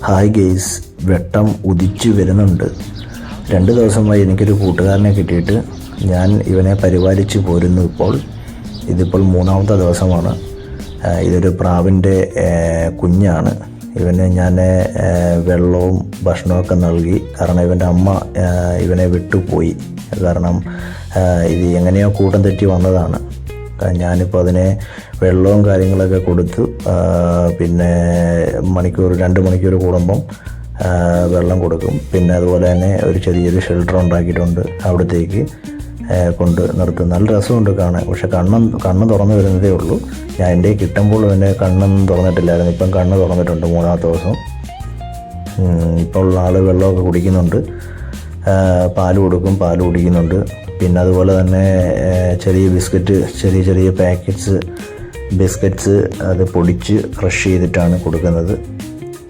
Hi guys, വെട്ടം ഉദിച്ചു വരുന്നുണ്ട്. 2 ദിവസമായി എനിക്കൊരു കൂട്ടുകാരനെ കിട്ടിയിട്ട് ഞാൻ ഇവനെ പരിപാലിച്ച് പോരുന്നു. ഇതിപ്പോൾ 3ാമത്തെ ദിവസമാണ്. ഇതൊരു പ്രാവിൻ്റെ കുഞ്ഞാണ്. ഇവന് ഞാൻ വെള്ളവും ഭക്ഷണമൊക്കെ നൽകി. കാരണം ഇവൻ്റെ അമ്മ ഇവനെ വിട്ടുപോയി. കാരണം ഇത് എങ്ങനെയോ കൂട്ടം തെറ്റി വന്നതാണ്. ഞാനിപ്പോൾ അതിനെ വെള്ളവും കാര്യങ്ങളൊക്കെ കൊടുത്ത് പിന്നെ 2 മണിക്കൂർ കൂടുമ്പം വെള്ളം കൊടുക്കും. പിന്നെ അതുപോലെ തന്നെ ഒരു ചെറിയൊരു ഷെൽട്ടർ ഉണ്ടാക്കിയിട്ടുണ്ട്. അവിടത്തേക്ക് കൊണ്ട് നിർത്തും. നല്ല രസമുണ്ട് കാണാൻ. പക്ഷെ കണ്ണ് തുറന്നു വരുന്നതേ ഉള്ളൂ. ഞാൻ എൻ്റെ കിട്ടുമ്പോൾ പിന്നെ കണ്ണൊന്നും തുറന്നിട്ടില്ലായിരുന്നു. ഇപ്പം കണ്ണ് തുറന്നിട്ടുണ്ട് 3ാമത്തെ ദിവസം. ഇപ്പോൾ ആൾ വെള്ളമൊക്കെ കുടിക്കുന്നുണ്ട്. പാൽ കൊടുക്കും, പാൽ കുടിക്കുന്നുണ്ട്. പിന്നെ അതുപോലെ തന്നെ ചെറിയ ബിസ്ക്കറ്റ്, ചെറിയ ബിസ്ക്കറ്റ്സ് അത് പൊടിച്ച് ക്രഷ് ചെയ്തിട്ടാണ് കൊടുക്കുന്നത്.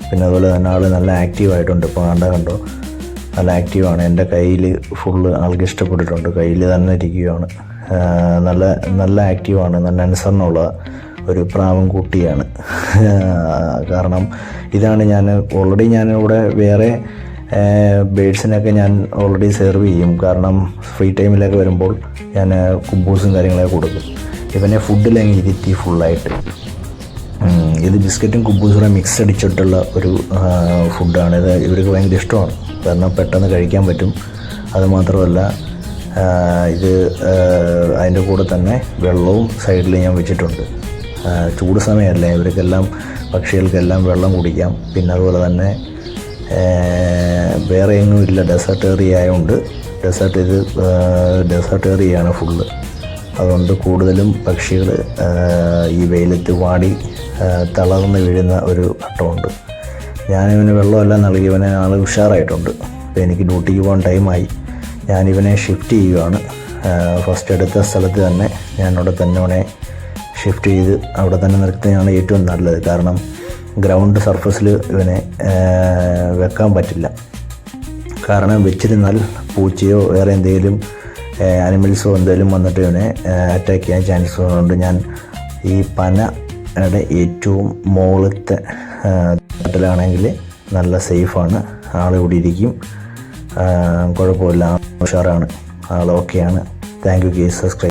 പിന്നെ അതുപോലെ തന്നെ ആൾ നല്ല ആക്റ്റീവായിട്ടുണ്ട്. ഇപ്പോൾ കണ്ടോ, നല്ല ആക്റ്റീവാണ്. എൻ്റെ കയ്യിൽ ഫുള്ള് ആൾക്ക് ഇഷ്ടപ്പെട്ടിട്ടുണ്ട്. കയ്യിൽ തന്നെ ഇരിക്കുകയാണ്. നല്ല ആക്റ്റീവാണ്. നല്ല അനുസരണമുള്ള ഒരു പ്രാവൻ കുട്ടിയാണ്. കാരണം ഇതാണ് ഞാനിവിടെ വേറെ ബേഡ്സിനൊക്കെ ഞാൻ ഓൾറെഡി സെർവ് ചെയ്യും. കാരണം ഫ്രീ ടൈമിലൊക്കെ വരുമ്പോൾ ഞാൻ കുബൂസും കാര്യങ്ങളൊക്കെ കൊടുക്കും. ഇവനെ ഫുഡിലങ്ങ് ഇരുത്തി ഫുള്ളായിട്ട്. ഇത് ബിസ്ക്കറ്റും കുബൂസും മിക്സ് അടിച്ചിട്ടുള്ള ഒരു ഫുഡാണ്. ഇത് ഇവർക്ക് ഭയങ്കര ഇഷ്ടമാണ്. കാരണം പെട്ടെന്ന് കഴിക്കാൻ പറ്റും. അതുമാത്രമല്ല ഇത് അതിൻ്റെ കൂടെ തന്നെ വെള്ളവും സൈഡിൽ ഞാൻ വെച്ചിട്ടുണ്ട്. ചൂട് സമയമല്ലേ, ഇവർക്കെല്ലാം പക്ഷികൾക്കെല്ലാം വെള്ളം കുടിക്കാം. പിന്നെ അതുപോലെ തന്നെ വേറെ എങ്ങും ഇല്ല. ഡെസേർട്ട് ഏരിയ ആയതുകൊണ്ട് ഡെസേർട്ട് ഏരിയയാണ് ഫുള്ള്. അതുകൊണ്ട് കൂടുതലും പക്ഷികൾ ഈ വെയിലത്ത് വാടി തളർന്ന് വീഴുന്ന ഒരു ഘട്ടമുണ്ട്. ഞാനിവന് വെള്ളമെല്ലാം നൽകി. ഇവനെ ആൾ ഉഷാറായിട്ടുണ്ട്. അപ്പോൾ എനിക്ക് ഡ്യൂട്ടിക്ക് പോകാൻ ടൈമായി. ഞാനിവനെ ഷിഫ്റ്റ് ചെയ്യുകയാണ്. ഫസ്റ്റ് എടുത്ത സ്ഥലത്ത് തന്നെ ഞാനവിടെ തന്നെ അവനെ ഷിഫ്റ്റ് ചെയ്ത് അവിടെ തന്നെ നിർത്തുന്നതാണ് ഏറ്റവും നല്ലത്. കാരണം ഗ്രൗണ്ട് സർഫസിൽ ഇവനെ വെക്കാൻ പറ്റില്ല. കാരണം വെച്ചിരുന്നാൽ പൂച്ചയോ വേറെ എന്തെങ്കിലും അനിമൽസോ എന്തെങ്കിലും വന്നിട്ട് ഇവനെ അറ്റാക്ക് ചെയ്യാൻ ചാൻസ് ഉള്ളതുകൊണ്ട് ഞാൻ ഈ പനയുടെ ഏറ്റവും മുകളിലത്തെ തട്ടിലാണെങ്കിൽ നല്ല സേഫാണ്. ആളിവിടെ ഇരിക്കും, കുഴപ്പമില്ല, ഉഷാറാണ്, ആൾ ഓക്കെയാണ്. Thank you guys. സബ്സ്ക്രൈബ്.